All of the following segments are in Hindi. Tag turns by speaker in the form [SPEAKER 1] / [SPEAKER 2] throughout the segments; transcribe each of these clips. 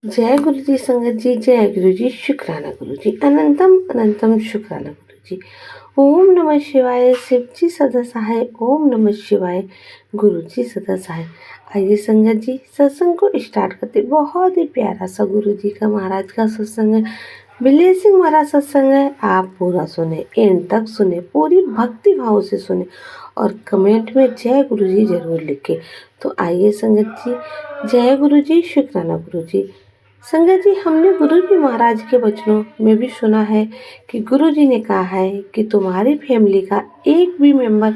[SPEAKER 1] जय गुरु जी संगत जी, जय गुरु जी, शुक्राना गुरु जी, अनंतम अनंतम शुक्राना गुरु जी। ओम नमः शिवाय, शिव जी सदा सहाय। ओम नमः शिवाय, गुरु जी सदा सहाय। आइए संगत जी, सत्संग को स्टार्ट करते। बहुत ही प्यारा सा गुरु जी का, महाराज का सत्संग है। बिलेसिंग महाराज सत्संग है। आप पूरा सुने, एंड तक सुने, पूरी भक्ति भाव से सुने और कमेंट में जय गुरु जी जरूर लिखे। तो आइए संगत जी, जय गुरु जी, शुक्राना गुरु जी। संगत जी, हमने गुरु जी महाराज के वचनों में भी सुना है कि गुरु जी ने कहा है कि तुम्हारी फैमिली का एक भी मेंबर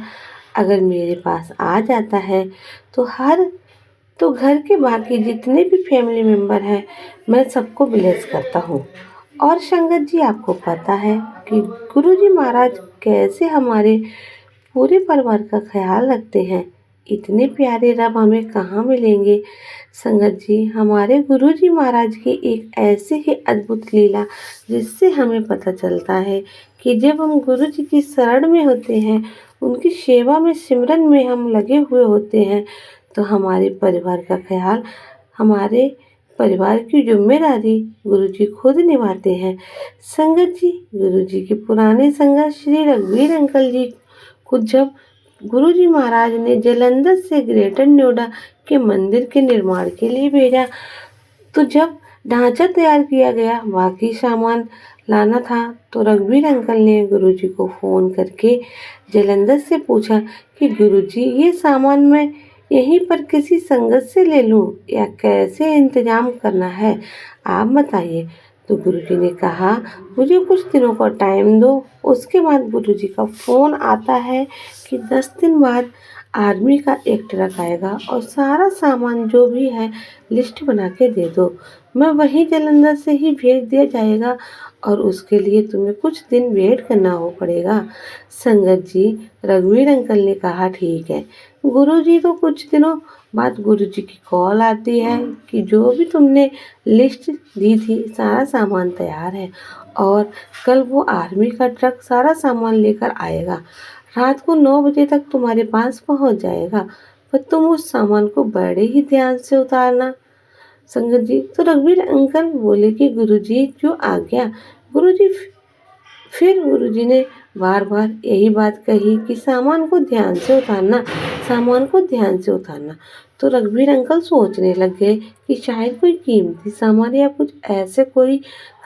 [SPEAKER 1] अगर मेरे पास आ जाता है तो घर के बाकी जितने भी फैमिली मेंबर हैं, मैं सबको ब्लेस करता हूँ। और संगत जी, आपको पता है कि गुरु जी महाराज कैसे हमारे पूरे परिवार का ख्याल रखते हैं। इतने प्यारे रब हमें कहाँ मिलेंगे। संगत जी, हमारे गुरु जी महाराज की एक ऐसी ही अद्भुत लीला जिससे हमें पता चलता है कि जब हम गुरु जी की शरण में होते हैं, उनकी सेवा में, सिमरन में हम लगे हुए होते हैं, तो हमारे परिवार का ख्याल, हमारे परिवार की जिम्मेदारी गुरु जी खुद निभाते हैं। संगत जी, गुरु जी के पुराने संगत श्री रघुवीर अंकल जी को जब गुरु जी महाराज ने जालंधर से ग्रेटर नोएडा के मंदिर के निर्माण के लिए भेजा, तो जब ढांचा तैयार किया गया, बाकी सामान लाना था, तो रघुवीर अंकल ने गुरुजी को फ़ोन करके जालंधर से पूछा कि गुरुजी, ये सामान मैं यहीं पर किसी संगत से ले लूं या कैसे इंतजाम करना है, आप बताइए। तो गुरुजी ने कहा, मुझे कुछ दिनों का टाइम दो। उसके बाद गुरुजी का फ़ोन आता है कि 10 दिन बाद आर्मी का एक ट्रक आएगा और सारा सामान जो भी है लिस्ट बना के दे दो। मैं वहीं जालंधर से ही भेज दिया जाएगा और उसके लिए तुम्हें कुछ दिन वेट करना हो पड़ेगा। संगत जी, रघुवीर अंकल ने कहा, ठीक है। गुरुजी तो कुछ दिनों बाद गुरुजी की कॉल आती है कि जो भी तुमने लिस्ट दी थी, सारा सामान तैयार है और कल वो आर्मी का ट्रक सारा सामान लेकर आएगा। रात को 9 बजे तक तुम्हारे पास पहुंच जाएगा, पर तुम उस सामान को बड़े ही ध्यान से उतारना। संगत जी, तो रघुवीर अंकल बोले कि गुरुजी, जो आज्ञा। गुरुजी फिर गुरुजी ने बार बार यही बात कही कि सामान को ध्यान से उतारना, सामान को ध्यान से उतारना। तो रघुवीर अंकल सोचने लग गए कि शायद कोई कीमती सामान या कुछ ऐसे, कोई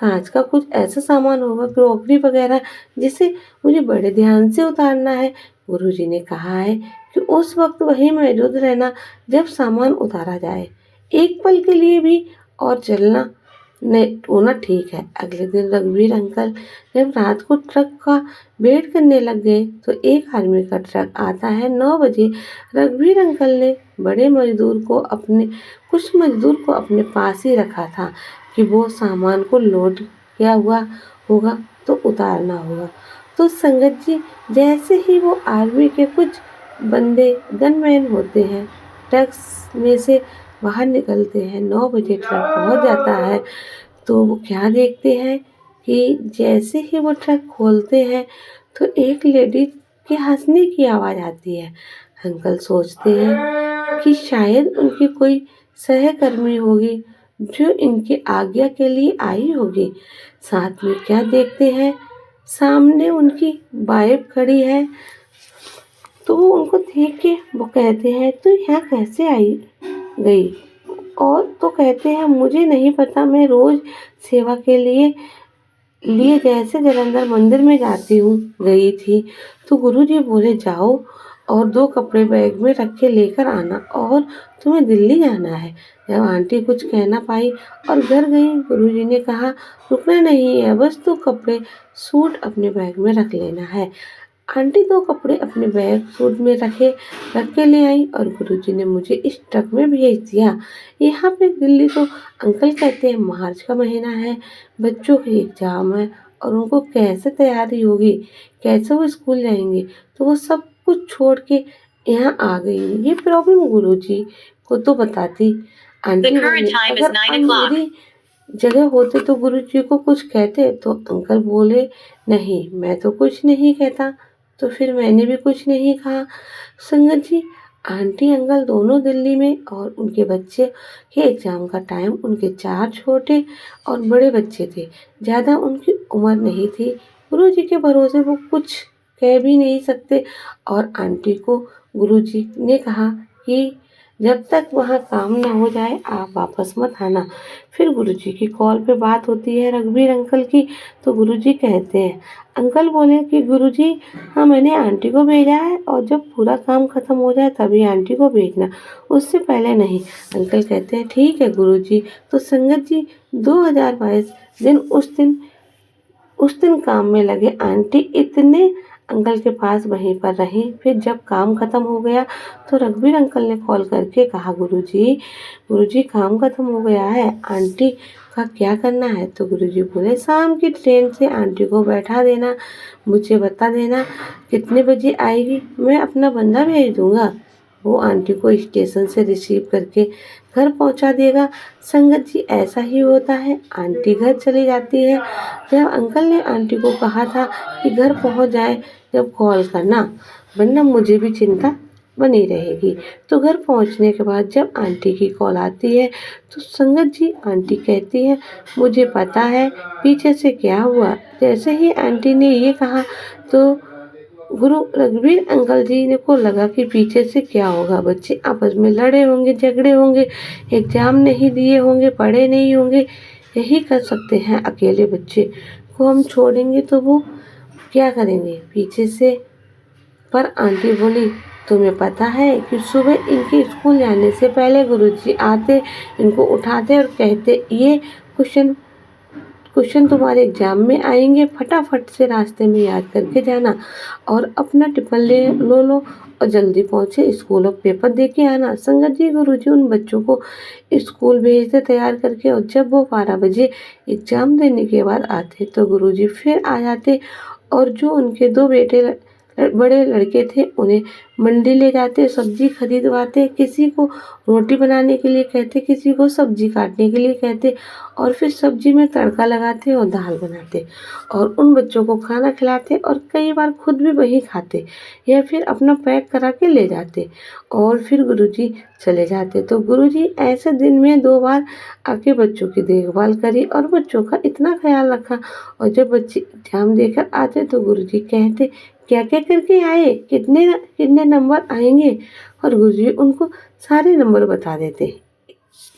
[SPEAKER 1] कांच का कुछ ऐसा सामान होगा, क्रॉकरी वगैरह, जिसे मुझे बड़े ध्यान से उतारना है। गुरुजी ने कहा है कि उस वक्त वहीं मौजूद रहना जब सामान उतारा जाए, एक पल के लिए भी और चलना नहीं होना ठीक है। अगले दिन रघुवीर अंकल जब रात को ट्रक का वेट करने लग गए, तो एक आर्मी का ट्रक आता है 9 बजे। रघुवीर अंकल ने कुछ मजदूर को अपने पास ही रखा था कि वो सामान को लोड किया हुआ होगा तो उतारना होगा। तो संगत जी, जैसे ही वो आर्मी के कुछ बंदे, गनमैन होते हैं, ट्रक में से बाहर निकलते हैं, 9 बजे ट्रक पहुंच जाता है, तो वो क्या देखते हैं कि जैसे ही वो ट्रक खोलते हैं, तो एक लेडी के हंसने की आवाज़ आती है। अंकल सोचते हैं कि शायद उनकी कोई सहकर्मी होगी जो इनकी आज्ञा के लिए आई होगी। साथ में क्या देखते हैं, सामने उनकी वाइफ खड़ी है। तो वो उनको देख के वो कहते हैं, तो यहाँ कैसे आई गई? और तो कहते हैं, मुझे नहीं पता, मैं रोज़ सेवा के लिए जैसे जालंधर मंदिर में जाती हूँ, गई थी। तो गुरुजी बोले, जाओ और 2 कपड़े बैग में रख के लेकर आना और तुम्हें दिल्ली जाना है। जब आंटी कुछ कह ना पाई और घर गई, गुरुजी ने कहा, रुकना नहीं है, बस 2 कपड़े, सूट अपने बैग में रख लेना है। आंटी 2 कपड़े अपने बैग सूट में रख के ले आई और गुरुजी ने मुझे इस ट्रक में भेज दिया। यहाँ पे दिल्ली तो अंकल कहते हैं मार्च का महीना है, बच्चों के एग्जाम है और उनको कैसे तैयारी होगी, कैसे वो स्कूल जाएंगे, तो वो सब कुछ छोड़ के यहाँ आ गई। ये प्रॉब्लम गुरुजी को तो बताती। आंटी बोली, अगर आप मेरी जगह होते तो गुरुजी को कुछ कहते? तो अंकल बोले, नहीं, मैं तो कुछ नहीं कहता। तो फिर मैंने भी कुछ नहीं कहा। संगत जी, आंटी अंकल दोनों दिल्ली में और उनके बच्चे के एग्ज़ाम का टाइम उनके 4 छोटे और बड़े बच्चे थे। ज़्यादा उनकी उम्र नहीं थी। गुरुजी के भरोसे वो कुछ कह भी नहीं सकते और आंटी को गुरुजी ने कहा कि जब तक वहाँ काम ना हो जाए आप वापस मत आना। फिर गुरुजी की कॉल पे बात होती है रघुवीर अंकल की, तो गुरुजी कहते हैं, अंकल बोले कि गुरुजी हाँ मैंने आंटी को भेजा है और जब पूरा काम खत्म हो जाए तभी आंटी को भेजना, उससे पहले नहीं। अंकल कहते हैं ठीक है गुरुजी। तो संगत जी 2022 उस दिन काम में लगे। आंटी इतने अंकल के पास वहीं पर रही। फिर जब काम खत्म हो गया तो रघुवीर अंकल ने कॉल करके कहा गुरुजी काम खत्म हो गया है, आंटी का क्या करना है? तो गुरुजी बोले शाम की ट्रेन से आंटी को बैठा देना, मुझे बता देना कितने बजे आएगी, मैं अपना बंदा भेज दूंगा, वो आंटी को स्टेशन से रिसीव करके घर पहुंचा देगा। संगत जी ऐसा ही होता है, आंटी घर चली जाती है। जब अंकल ने आंटी को कहा था कि घर पहुंच जाए जब कॉल करना, वरना मुझे भी चिंता बनी रहेगी। तो घर पहुंचने के बाद जब आंटी की कॉल आती है तो संगत जी आंटी कहती है मुझे पता है पीछे से क्या हुआ। जैसे ही आंटी ने ये कहा तो गुरु रघुवीर अंकल जी ने को लगा कि पीछे से क्या होगा, बच्चे आपस में लड़े होंगे, झगड़े होंगे, एग्जाम नहीं दिए होंगे, पढ़े नहीं होंगे। यही कर सकते हैं, अकेले बच्चे को हम छोड़ेंगे तो वो क्या करेंगे पीछे से। पर आंटी बोली तुम्हें पता है कि सुबह इनके स्कूल जाने से पहले गुरुजी आते, इनको उठाते और कहते ये क्वेश्चन क्वेश्चन तुम्हारे एग्जाम में आएंगे, फटाफट से रास्ते में याद करके जाना और अपना टिफिन लो और जल्दी पहुँचे स्कूल और पेपर दे के आना। संगत जी गुरुजी उन बच्चों को स्कूल भेजते तैयार करके और जब वो 12 बजे एग्ज़ाम देने के बाद आते तो गुरुजी फिर आ जाते और जो उनके 2 बेटे बड़े लड़के थे उन्हें मंडी ले जाते, सब्जी खरीदवाते, किसी को रोटी बनाने के लिए कहते, किसी को सब्जी काटने के लिए कहते और फिर सब्जी में तड़का लगाते और दाल बनाते और उन बच्चों को खाना खिलाते और कई बार खुद भी वही खाते या फिर अपना पैक करा के ले जाते और फिर गुरुजी चले जाते। तो गुरुजी ऐसे दिन में 2 बार आके बच्चों की देखभाल करी और बच्चों का इतना ख्याल रखा और जब बच्चे एग्जाम देकर आते तो गुरुजी कहते क्या क्या करके आए, कितने कितने नंबर आएंगे और गुरुजी उनको सारे नंबर बता देते,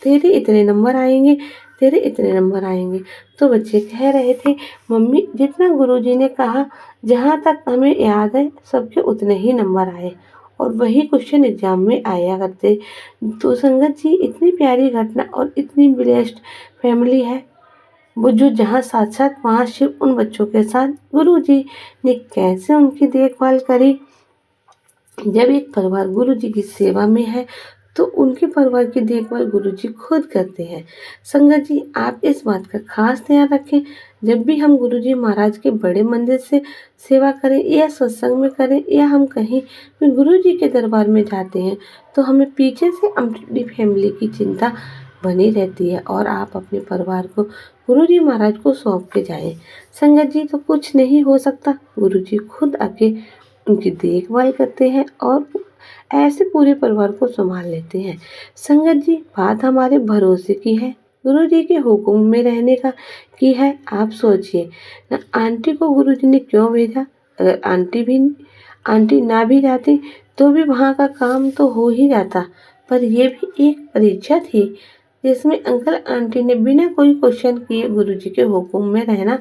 [SPEAKER 1] तेरे इतने नंबर आएंगे, तेरे इतने नंबर आएंगे। तो बच्चे कह रहे थे मम्मी जितना गुरुजी ने कहा जहाँ तक हमें याद है सबके उतने ही नंबर आए और वही क्वेश्चन एग्जाम में आया करते। तो संगत जी इतनी प्यारी घटना और इतनी ब्लेस्ड फैमिली है वो जो जहाँ साथ साथ वहाँ शिव उन बच्चों के साथ गुरुजी ने कैसे उनकी देखभाल करी। जब एक परिवार गुरुजी की सेवा में है तो उनके परिवार की देखभाल गुरुजी खुद करते हैं। संगत जी आप इस बात का खास ध्यान रखें, जब भी हम गुरुजी महाराज के बड़े मंदिर से सेवा करें या सत्संग में करें या हम कहीं भी गुरुजी के दरबार में जाते हैं तो हमें पीछे से अपनी फैमिली की चिंता बनी रहती है और आप अपने परिवार को गुरुजी महाराज को सौंप के जाएं। संगत जी तो कुछ नहीं हो सकता, गुरुजी खुद आके उनकी देखभाल करते हैं और ऐसे पूरे परिवार को संभाल लेते हैं। संगत जी बात हमारे भरोसे की है, गुरुजी के हुक्म में रहने का की है। आप सोचिए ना आंटी को गुरुजी ने क्यों भेजा, अगर आंटी ना भी जाती तो भी वहाँ का काम तो हो ही जाता। पर ये भी एक परीक्षा थी जिसमें अंकल आंटी ने बिना कोई क्वेश्चन किए गुरुजी के हुक्म में रहना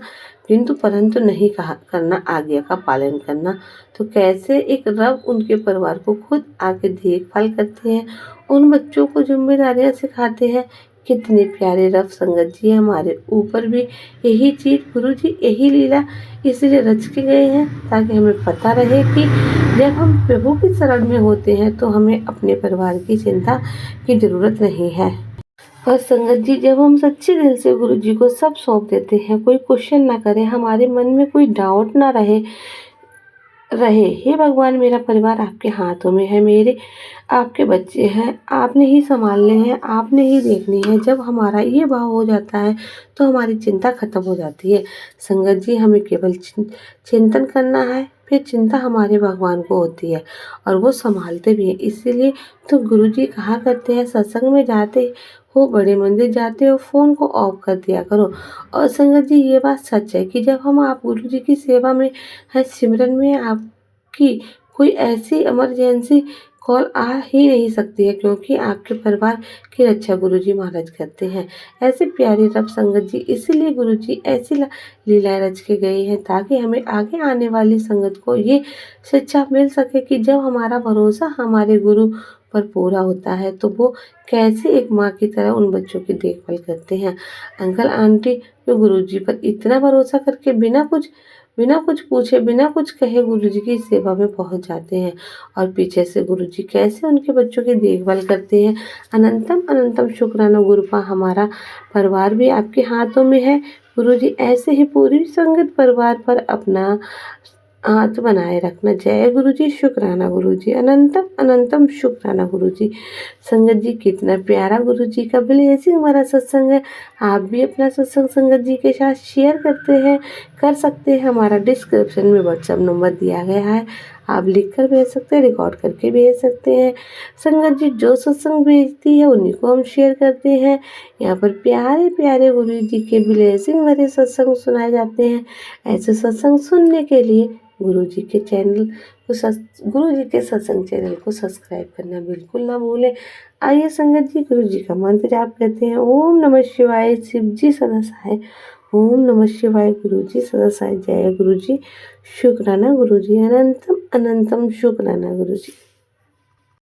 [SPEAKER 1] किंतु परंतु नहीं कहा करना, आज्ञा का पालन करना। तो कैसे एक रब उनके परिवार को खुद आके देखभाल करते हैं, उन बच्चों को जिम्मेदारियां सिखाते हैं। कितने प्यारे रब संगत जी हमारे ऊपर भी यही चीज़ गुरुजी यही लीला इसलिए रच के गए हैं ताकि हमें पता रहे कि जब हम प्रभु की शरण में होते हैं तो हमें अपने परिवार की चिंता की जरूरत नहीं है। और संगत जी जब हम सच्चे दिल से गुरुजी को सब सौंप देते हैं, कोई क्वेश्चन ना करें, हमारे मन में कोई डाउट ना रहे रहे हे भगवान मेरा परिवार आपके हाथों में है, मेरे आपके बच्चे हैं, आपने ही संभालने हैं, आपने ही देखनी है। जब हमारा ये भाव हो जाता है तो हमारी चिंता खत्म हो जाती है। संगत जी हमें केवल चिंतन करना है, की चिंता हमारे भगवान को होती है और वो संभालते भी हैं। इसीलिए तो गुरुजी कहा करते हैं, सत्संग में जाते हो, बड़े मंदिर जाते हो, फ़ोन को ऑफ कर दिया करो। और संगत जी, ये बात सच है कि जब हम आप गुरुजी की सेवा में हैं, सिमरन में, आपकी कोई ऐसी इमरजेंसी कॉल आ ही नहीं सकती है, क्योंकि आपके परिवार की रक्षा गुरुजी महाराज करते हैं। ऐसे प्यारे रब संगत जी, इसीलिए गुरुजी ऐसी लीलाएं रच के गए हैं, ताकि हमें आगे आने वाली संगत को ये शिक्षा मिल सके कि जब हमारा भरोसा हमारे गुरु पर पूरा होता है तो वो कैसे एक माँ की तरह उन बच्चों की देखभाल करते हैं। अंकल आंटी जो गुरुजी पर इतना भरोसा करके बिना कुछ पूछे, बिना कुछ कहे गुरुजी की सेवा में पहुंच जाते हैं, और पीछे से गुरुजी कैसे उनके बच्चों की देखभाल करते हैं। अनंतम अनंतम शुक्राना गुरुपा, हमारा परिवार भी आपके हाथों में है। गुरुजी ऐसे ही पूरी संगत परिवार पर अपना हाथ बनाए रखना। जय गुरुजी, शुक्राना गुरुजी, अनंतम अनंतम शुक्राना गुरुजी। संगत जी, कितना प्यारा गुरुजी का ब्लेसिंग हमारा सत्संग है। आप भी अपना सत्संग संगत जी के साथ शेयर कर सकते हैं। हमारा डिस्क्रिप्शन में व्हाट्सएप नंबर दिया गया है, आप लिख कर भेज सकते हैं, रिकॉर्ड करके भेज सकते हैं। संगत जी जो सत्संग भेजती है उन्हीं को हम शेयर करते हैं। यहाँ पर प्यारे प्यारे गुरु जी के ब्लेसिंग भरे सत्संग सुनाए जाते हैं। ऐसे सत्संग सुनने के लिए गुरु जी के सत्संग चैनल को सब्सक्राइब करना बिल्कुल ना भूलें। आइए संगत जी, गुरु जी का मंत्र जाप करते हैं। ओम नमः शिवाय, शिव जी सदा सहाय। ओम नमः शिवाय, गुरु जी सदा सहाय। जय गुरु जी, शुक्राना गुरु जी, अनंतम अनंतम शुक्राना गुरु जी।